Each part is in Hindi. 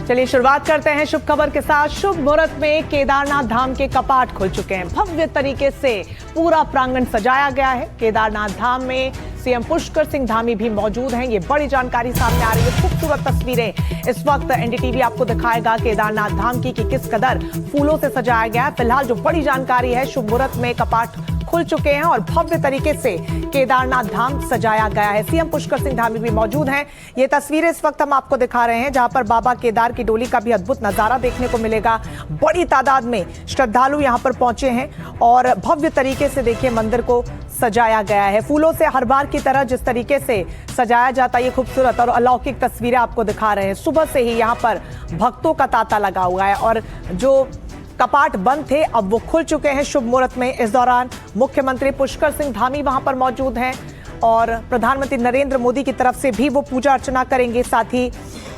चलिए शुरुआत करते हैं शुभ खबर के साथ। शुभ मुहूर्त में केदारनाथ धाम के कपाट खुल चुके हैं। भव्य तरीके से पूरा प्रांगण सजाया गया है। केदारनाथ धाम में सीएम पुष्कर सिंह धामी भी मौजूद हैं। ये बड़ी जानकारी सामने आ रही है। खूबसूरत तस्वीरें इस वक्त एनडीटीवी आपको दिखाएगा केदारनाथ धाम की कि किस कदर फूलों से सजाया गया है। फिलहाल जो बड़ी जानकारी है, शुभ मुहूर्त में कपाट खुल चुके हैं और भव्य तरीके से केदारनाथ धाम सजाया गया है। सीएम पुष्कर सिंह धामी भी मौजूद हैं। ये तस्वीरें इस वक्त हम आपको दिखा रहे हैं, जहां पर बाबा केदार की डोली का भी अद्भुत नजारा देखने को मिलेगा। बड़ी तादाद में श्रद्धालु यहां पर पहुंचे हैं और भव्य तरीके से देखिए मंदिर को सजाया गया है। फूलों से हर बार की तरह जिस तरीके से सजाया जाता है, ये खूबसूरत और अलौकिक तस्वीरें आपको दिखा रहे हैं। सुबह से ही यहाँ पर भक्तों का तांता लगा हुआ है और जो कपाट बंद थे अब वो खुल चुके हैं शुभ मुहूर्त में। इस दौरान मुख्यमंत्री पुष्कर सिंह धामी वहां पर मौजूद हैं और प्रधानमंत्री नरेंद्र मोदी की तरफ से भी वो पूजा अर्चना करेंगे। साथ ही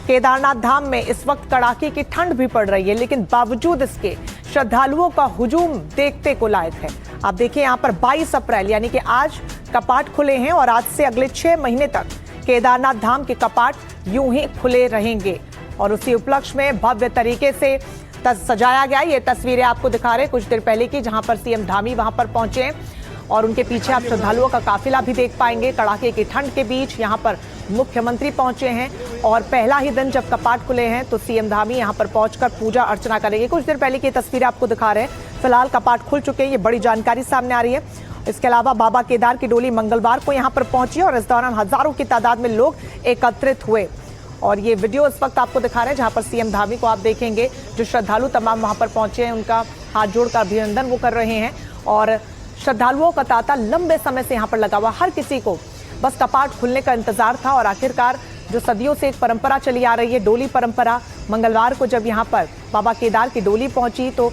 केदारनाथ धाम में इस वक्त कड़ाके की ठंड भी पड़ रही है, लेकिन बावजूद इसके श्रद्धालुओं का हुजूम देखते को लायक है। आप देखिए यहाँ पर 22 अप्रैल यानी कि आज कपाट खुले हैं और आज से अगले 6 महीने तक केदारनाथ धाम के कपाट यूं ही खुले रहेंगे और उसी उपलक्ष्य में भव्य तरीके से सजाया गया। ये तस्वीरें आपको दिखा रहे हैं कुछ देर पहले की, जहां पर सीएम धामी वहां पर पहुंचे हैं और उनके पीछे आप श्रद्धालुओं का काफिला भी देख पाएंगे। कड़ाके की ठंड के बीच यहां पर मुख्यमंत्री पहुंचे हैं और पहला ही दिन जब कपाट खुले हैं तो सीएम धामी यहां पर पहुंचकर पूजा अर्चना करेंगे। कुछ देर पहले की तस्वीरें आपको दिखा रहे हैं। फिलहाल कपाट खुल चुके हैं, ये बड़ी जानकारी सामने आ रही है। इसके अलावा बाबा केदार की डोली मंगलवार को यहाँ पर पहुंची और इस दौरान हजारों की तादाद में लोग एकत्रित हुए और ये वीडियो इस वक्त आपको दिखा रहे हैं, जहां पर सीएम धामी को आप देखेंगे। जो श्रद्धालु तमाम वहां पर पहुंचे हैं उनका हाथ जोड़कर अभिनंदन वो कर रहे हैं और श्रद्धालुओं का तांता लंबे समय से यहाँ पर लगा हुआ। हर किसी को बस कपाट खुलने का इंतजार था और आखिरकार जो सदियों से एक परंपरा चली आ रही है, डोली परंपरा, मंगलवार को जब यहाँ पर बाबा केदार की डोली पहुंची तो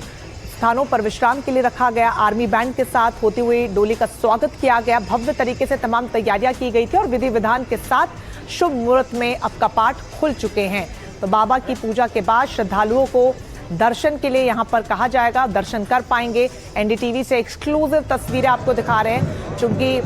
स्थानों पर विश्राम के लिए रखा गया। आर्मी बैंड के साथ होती हुई डोली का स्वागत किया गया। भव्य तरीके से तमाम तैयारियां की गई थी और विधि विधान के साथ शुभ मुहूर्त में अब कपाट खुल चुके हैं। तो बाबा की पूजा के बाद श्रद्धालुओं को दर्शन के लिए यहाँ पर कहा जाएगा, दर्शन कर पाएंगे। एनडीटीवी से एक्सक्लूसिव तस्वीरें आपको दिखा रहे हैं, क्योंकि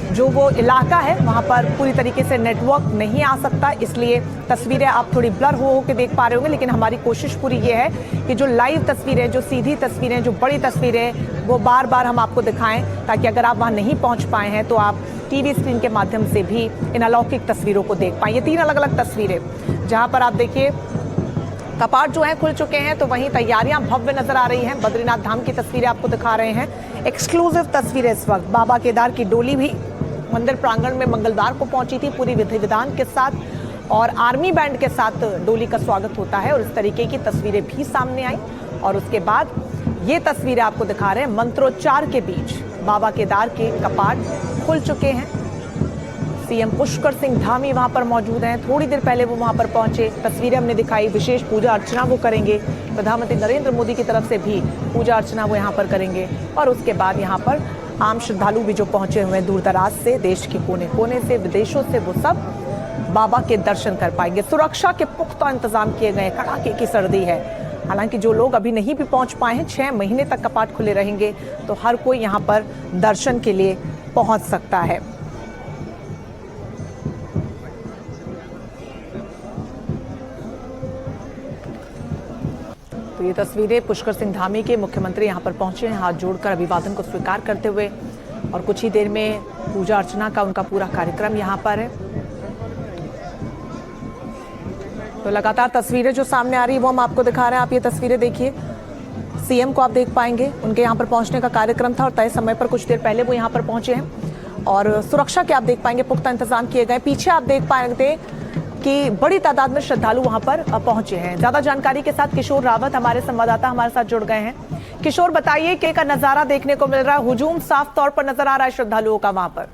जो वो इलाका है वहाँ पर पूरी तरीके से नेटवर्क नहीं आ सकता, इसलिए तस्वीरें आप थोड़ी ब्लर हो के देख पा रहे होंगे। लेकिन हमारी कोशिश पूरी ये है कि जो लाइव तस्वीरें, जो सीधी तस्वीरें, जो बड़ी तस्वीरें, वो बार बार हम आपको दिखाएं, ताकि अगर आप वहाँ नहीं पहुँच पाए हैं तो आप टीवी स्क्रीन के माध्यम से भी इन अलौकिक तस्वीरों को देख पाएं। ये 3 अलग अलग तस्वीरें, जहाँ पर आप देखिए कपाट जो है खुल चुके हैं तो वहीं तैयारियां भव्य नजर आ रही हैं। बद्रीनाथ धाम की तस्वीरें आपको दिखा रहे हैं, एक्सक्लूसिव तस्वीरें इस वक्त। बाबा केदार की डोली भी मंदिर प्रांगण में मंगलवार को पहुंची थी पूरी विधि विधान के साथ और आर्मी बैंड के साथ डोली का स्वागत होता है और इस तरीके की तस्वीरें भी सामने आई। और उसके बाद ये तस्वीरें आपको दिखा रहे हैं, मंत्रोच्चार के बीच बाबा केदार के कपाट खुल चुके हैं। सीएम पुष्कर सिंह धामी वहां पर मौजूद हैं। थोड़ी देर पहले वो वहां पर पहुंचे, तस्वीरें हमने दिखाई। विशेष पूजा अर्चना वो करेंगे। प्रधानमंत्री नरेंद्र मोदी की तरफ से भी पूजा अर्चना वो यहाँ पर करेंगे और उसके बाद यहाँ पर आम श्रद्धालु भी जो पहुंचे हुए हैं दूर दराज से, देश के कोने कोने से, विदेशों से, वो सब बाबा के दर्शन कर पाएंगे। सुरक्षा के पुख्ता इंतजाम किए गए, कड़ाके की सर्दी है। हालांकि जो लोग अभी नहीं भी पहुंच पाए हैं, 6 महीने तक कपाट खुले रहेंगे तो हर कोई यहाँ पर दर्शन के लिए पहुंच सकता है। तो ये तस्वीरें पुष्कर सिंह धामी के, मुख्यमंत्री यहाँ पर पहुंचे हैं हाथ जोड़कर अभिवादन को स्वीकार करते हुए और कुछ ही देर में पूजा अर्चना का उनका पूरा कार्यक्रम यहाँ पर है। तो लगातार तस्वीरें जो सामने आ रही है वो हम आपको दिखा रहे हैं। आप ये तस्वीरें देखिए, सीएम को आप देख पाएंगे, उनके यहाँ पर पहुंचने का कार्यक्रम था और तय समय पर कुछ देर पहले वो यहाँ पर पहुंचे हैं और सुरक्षा के आप देख पाएंगे पुख्ता इंतजाम किए गए। पीछे आप देख पाएंगे कि बड़ी तादाद में श्रद्धालु वहां पर पहुंचे हैं। ज्यादा जानकारी के साथ किशोर रावत हमारे संवाददाता हमारे साथ जुड़ गए हैं। किशोर, बताइए क्या का नजारा देखने को मिल रहा है? हुजूम साफ तौर पर नजर आ रहा है श्रद्धालुओं का वहां पर।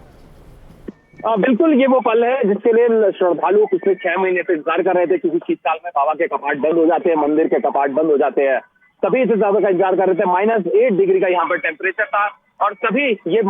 बिल्कुल, ये वो पल है जिसके लिए श्रद्धालु पिछले 6 महीने से इंतजार कर रहे थे। किसी शीतकाल में बाबा के कपाट बंद हो जाते हैं, मंदिर के कपाट बंद हो जाते हैं, सभी इस ज्यादा का इंतजार कर रहे थे। -8 डिग्री का यहाँ पर टेम्परेचर था और सभी ये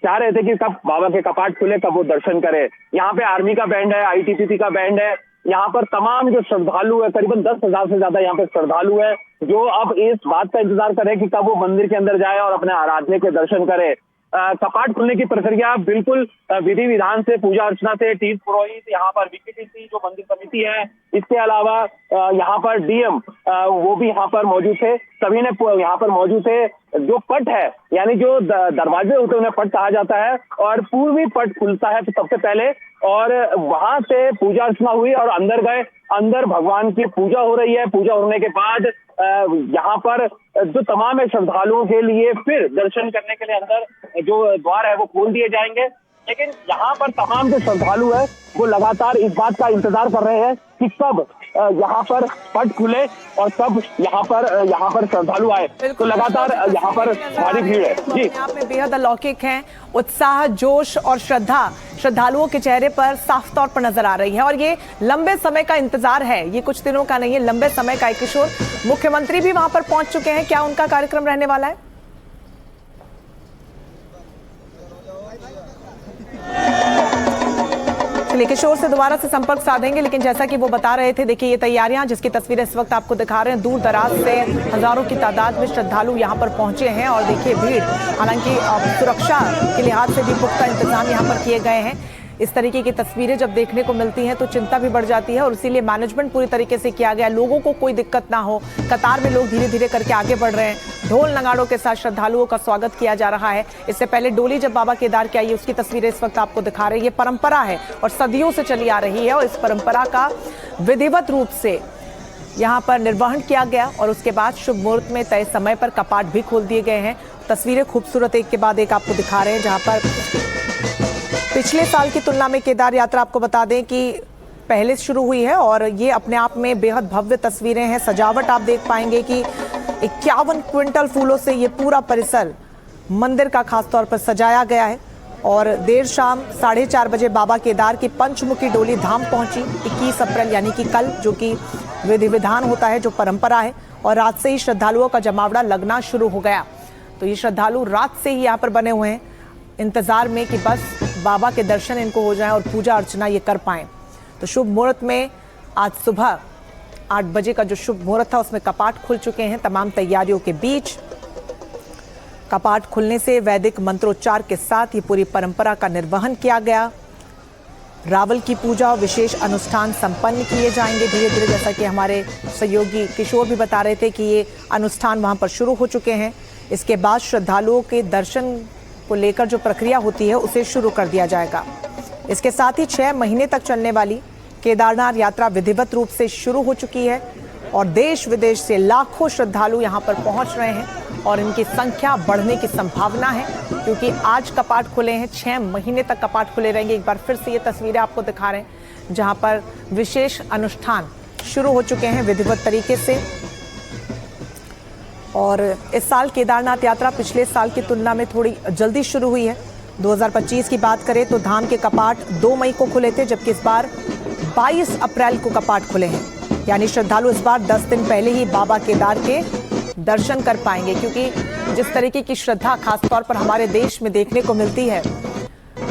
चाह रहे थे कि कब बाबा के कपाट खुले, कब वो दर्शन करे। यहाँ पे आर्मी का बैंड है, आईटीबीपी का बैंड है। यहाँ पर तमाम जो श्रद्धालु है, करीबन 10,000 से ज्यादा यहाँ पे श्रद्धालु है, जो अब इस बात का इंतजार करे कि कब वो मंदिर के अंदर जाए और अपने आराध्य के दर्शन करे। कपाट खुलने की प्रक्रिया बिल्कुल विधि विधान से, पूजा अर्चना से, तीर्थ पुरोहित, यहाँ पर वीपीटीसी जो मंदिर समिति है, इसके अलावा यहाँ पर डीएम वो भी यहाँ पर मौजूद थे। सभी ने यहाँ पर मौजूद थे। जो पट है, यानी जो दरवाजे होते हैं उन्हें पट कहा जाता है, और पूर्वी पट खुलता है तो सबसे पहले, और वहां से पूजा अर्चना हुई और अंदर गए। अंदर भगवान की पूजा हो रही है। पूजा होने के बाद यहाँ पर जो तमाम श्रद्धालुओं के लिए फिर दर्शन करने के लिए अंदर जो द्वार है वो खोल दिए जाएंगे। लेकिन यहाँ पर तमाम जो श्रद्धालु है वो लगातार इस बात का इंतजार कर रहे हैं कि कब यहाँ पर पट खुले और कब यहाँ पर श्रद्धालु आए। तो लगातार यहाँ पर भारी भीड़ है। जी, यहाँ पे बेहद अलौकिक हैं। उत्साह, जोश और श्रद्धा श्रद्धालुओं के चेहरे पर साफ तौर पर नजर आ रही है, और ये लंबे समय का इंतजार है, ये कुछ दिनों का नहीं है, लंबे समय का। किशोर, मुख्यमंत्री भी वहां पर पहुंच चुके हैं, क्या उनका कार्यक्रम रहने वाला है? चलिए किशोर से दोबारा से संपर्क साधेंगे, लेकिन जैसा कि वो बता रहे थे, देखिए ये तैयारियां जिसकी तस्वीरें इस वक्त आपको दिखा रहे हैं, दूर दराज से हजारों की तादाद में श्रद्धालु यहां पर पहुंचे हैं। और देखिए भीड़, हालांकि सुरक्षा के लिहाज से भी पुख्ता इंतजाम यहां पर किए गए हैं। इस तरीके की तस्वीरें जब देखने को मिलती हैं तो चिंता भी बढ़ जाती है, और इसीलिए मैनेजमेंट पूरी तरीके से किया गया, लोगों को कोई दिक्कत ना हो। कतार में लोग धीरे धीरे करके आगे बढ़ रहे हैं, ढोल नगाड़ों के साथ श्रद्धालुओं का स्वागत किया जा रहा है। इससे पहले डोली जब बाबा केदार की आई, उसकी तस्वीरें इस वक्त आपको दिखा रहे हैं। ये परंपरा है और सदियों से चली आ रही है, और इस परंपरा का विधिवत रूप से यहाँ पर निर्वहन किया गया, और उसके बाद शुभ मुहूर्त में तय समय पर कपाट भी खोल दिए गए हैं। तस्वीरें खूबसूरत एक के बाद एक आपको दिखा रहे हैं, जहाँ पर पिछले साल की तुलना में केदार यात्रा आपको बता दें कि पहले शुरू हुई है, और ये अपने आप में बेहद भव्य तस्वीरें हैं। सजावट आप देख पाएंगे कि 51 क्विंटल फूलों से ये पूरा परिसर मंदिर का खास तौर पर सजाया गया है। और देर शाम 4:30 बजे बाबा केदार की पंचमुखी डोली धाम पहुंची 21 अप्रैल यानी कि कल, जो कि विधि विधान होता है, जो परंपरा है। और रात से ही श्रद्धालुओं का जमावड़ा लगना शुरू हो गया। तो ये श्रद्धालु रात से ही यहाँ पर बने हुए हैं, इंतजार में कि बस बाबा के दर्शन इनको हो जाए और पूजा अर्चना ये कर पाएं। तो शुभ मुहूर्त में आज सुबह 8 बजे का जो शुभ मुहूर्त था, उसमें कपाट खुल चुके हैं। तमाम तैयारियों के बीच कपाट खुलने से वैदिक मंत्रोच्चार के साथ ये पूरी परंपरा का निर्वहन किया गया। रावल की पूजा और विशेष अनुष्ठान संपन्न किए जाएंगे धीरे धीरे, जैसा कि हमारे सहयोगी किशोर भी बता रहे थे कि ये अनुष्ठान वहां पर शुरू हो चुके हैं। इसके बाद श्रद्धालुओं के दर्शन को लेकर जो प्रक्रिया होती है उसे शुरू कर दिया जाएगा। इसके साथ ही 6 महीने तक चलने वाली केदारनाथ यात्रा विधिवत रूप से शुरू हो चुकी है, और देश विदेश से लाखों श्रद्धालु यहां पर पहुंच रहे हैं, और इनकी संख्या बढ़ने की संभावना है, क्योंकि आज कपाट खुले हैं, 6 महीने तक कपाट खुले रहेंगे। एक बार फिर से ये तस्वीरें आपको दिखा रहे हैं, जहां पर विशेष अनुष्ठान शुरू हो चुके हैं विधिवत तरीके से। और इस साल केदारनाथ यात्रा पिछले साल की तुलना में थोड़ी जल्दी शुरू हुई है। 2025 की बात करें तो धाम के कपाट 2 मई को खुले थे, जबकि इस बार 22 अप्रैल को कपाट खुले हैं। यानी श्रद्धालु इस बार 10 दिन पहले ही बाबा केदार के दर्शन कर पाएंगे, क्योंकि जिस तरीके की श्रद्धा खासतौर पर हमारे देश में देखने को मिलती है,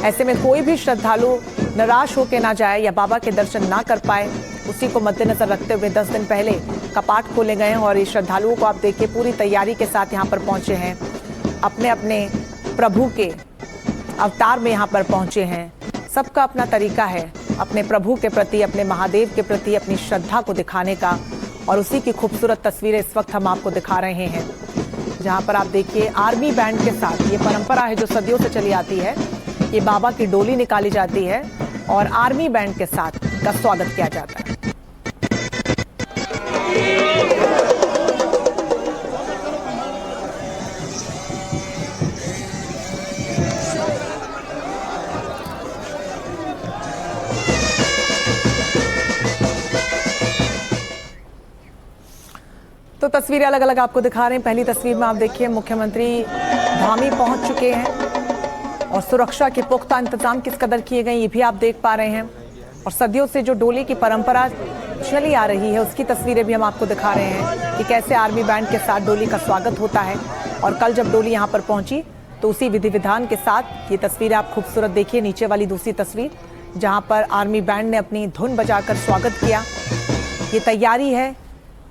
ऐसे में कोई भी श्रद्धालु निराश होकर ना जाए या बाबा के दर्शन ना कर पाए, उसी को मद्देनजर रखते हुए 10 दिन पहले कपाट खोले गए हैं। और ये श्रद्धालुओं को आप देखिए पूरी तैयारी के साथ यहाँ पर पहुंचे हैं, अपने अपने प्रभु के अवतार में यहाँ पर पहुंचे हैं। सबका अपना तरीका है अपने प्रभु के प्रति, अपने महादेव के प्रति अपनी श्रद्धा को दिखाने का, और उसी की खूबसूरत तस्वीरें इस वक्त हम आपको दिखा रहे हैं, जहाँ पर आप देखिए आर्मी बैंड के साथ, ये परंपरा है जो सदियों से चली आती है, ये बाबा की डोली निकाली जाती है और आर्मी बैंड के साथ का स्वागत किया जाता है। तो तस्वीरें अलग अलग आपको दिखा रहे हैं। पहली तस्वीर में आप देखिए मुख्यमंत्री धामी पहुंच चुके हैं, और सुरक्षा के पुख्ता इंतजाम किस कदर किए गए ये भी आप देख पा रहे हैं। और सदियों से जो डोली की परंपरा चली आ रही है उसकी तस्वीरें भी हम आपको दिखा रहे हैं कि कैसे आर्मी बैंड के साथ डोली का स्वागत होता है। और कल जब डोली यहाँ पर पहुंची तो उसी विधि विधान के साथ ये तस्वीरें आप खूबसूरत देखिए। नीचे वाली दूसरी तस्वीर जहाँ पर आर्मी बैंड ने अपनी धुन बजाकर स्वागत किया। ये तैयारी है,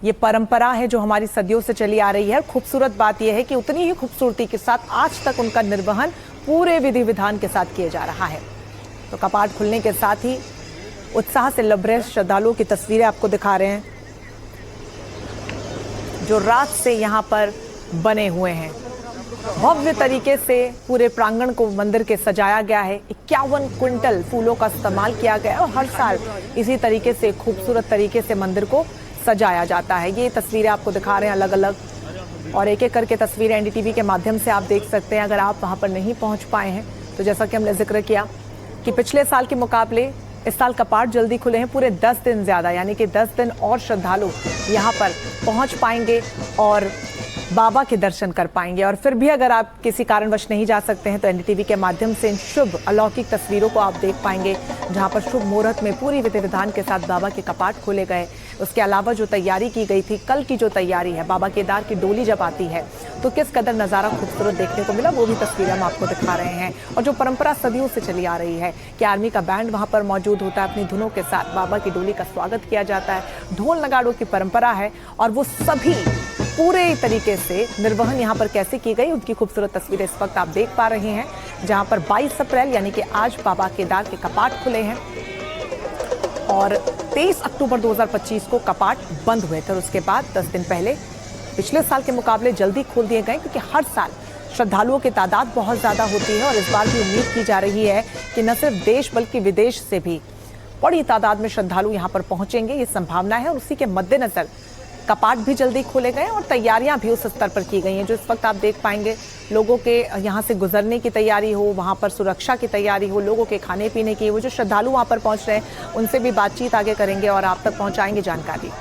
ये परंपरा है जो हमारी सदियों से चली आ रही है। खूबसूरत बात यह है कि उतनी ही खूबसूरती के साथ आज तक उनका निर्वहन पूरे विधि विधान के साथ किया जा रहा है। तो कपाट खुलने के साथ ही उत्साह से लबरेज श्रद्धालुओं की तस्वीरें आपको दिखा रहे हैं जो रात से यहाँ पर बने हुए हैं। भव्य तरीके से पूरे प्रांगण को मंदिर के सजाया गया है। 51 क्विंटल फूलों का इस्तेमाल किया गया है और हर साल इसी तरीके से खूबसूरत तरीके से मंदिर को सजाया जाता है। ये तस्वीरें आपको दिखा रहे हैं अलग अलग, और एक एक करके तस्वीरें एनडीटीवी के माध्यम से आप देख सकते हैं। अगर आप वहां पर नहीं पहुंच पाए हैं तो जैसा कि हमने जिक्र किया कि पिछले साल के मुकाबले इस साल कपाट जल्दी खुले हैं, पूरे 10 दिन ज़्यादा, यानी कि 10 दिन और श्रद्धालु यहाँ पर पहुँच पाएंगे और बाबा के दर्शन कर पाएंगे। और फिर भी अगर आप किसी कारणवश नहीं जा सकते हैं तो एनडीटीवी के माध्यम से इन शुभ अलौकिक तस्वीरों को आप देख पाएंगे, जहां पर शुभ मुहूर्त में पूरी विधि विधान के साथ बाबा के कपाट खोले गए। उसके अलावा जो तैयारी की गई थी, कल की जो तैयारी है, बाबा केदार की डोली जब आती है तो किस कदर नज़ारा खूबसूरत देखने को मिला, वो भी तस्वीरें हम आपको दिखा रहे हैं। और जो परंपरा सदियों से चली आ रही है कि आर्मी का बैंड वहाँ पर मौजूद होता है, अपनी धुनों के साथ बाबा की डोली का स्वागत किया जाता है। ढोल नगाड़ों की परंपरा है और वो सभी पूरे तरीके से निर्वहन यहाँ पर कैसे की गई, उनकी खूबसूरत तस्वीरें इस वक्त आप देख पा रहे हैं, जहाँ पर 22 अप्रैल यानी कि आज बाबा केदार के कपाट खुले हैं और 23 अक्टूबर 2025 को कपाट बंद हुए थे। और उसके बाद 10 दिन पहले पिछले साल के मुकाबले जल्दी खोल दिए गए, क्योंकि हर साल श्रद्धालुओं की तादाद बहुत ज़्यादा होती है और इस बार भी उम्मीद की जा रही है कि न सिर्फ देश बल्कि विदेश से भी बड़ी तादाद में श्रद्धालु यहाँ पर पहुँचेंगे, ये संभावना है। और उसी के मद्देनजर कपाट भी जल्दी खोले गए और तैयारियां भी उस स्तर पर की गई हैं जो इस वक्त आप देख पाएंगे। लोगों के यहाँ से गुजरने की तैयारी हो, वहाँ पर सुरक्षा की तैयारी हो, लोगों के खाने पीने की, वो जो श्रद्धालु वहाँ पर पहुँच रहे हैं उनसे भी बातचीत आगे करेंगे और आप तक पहुँचाएंगे जानकारी।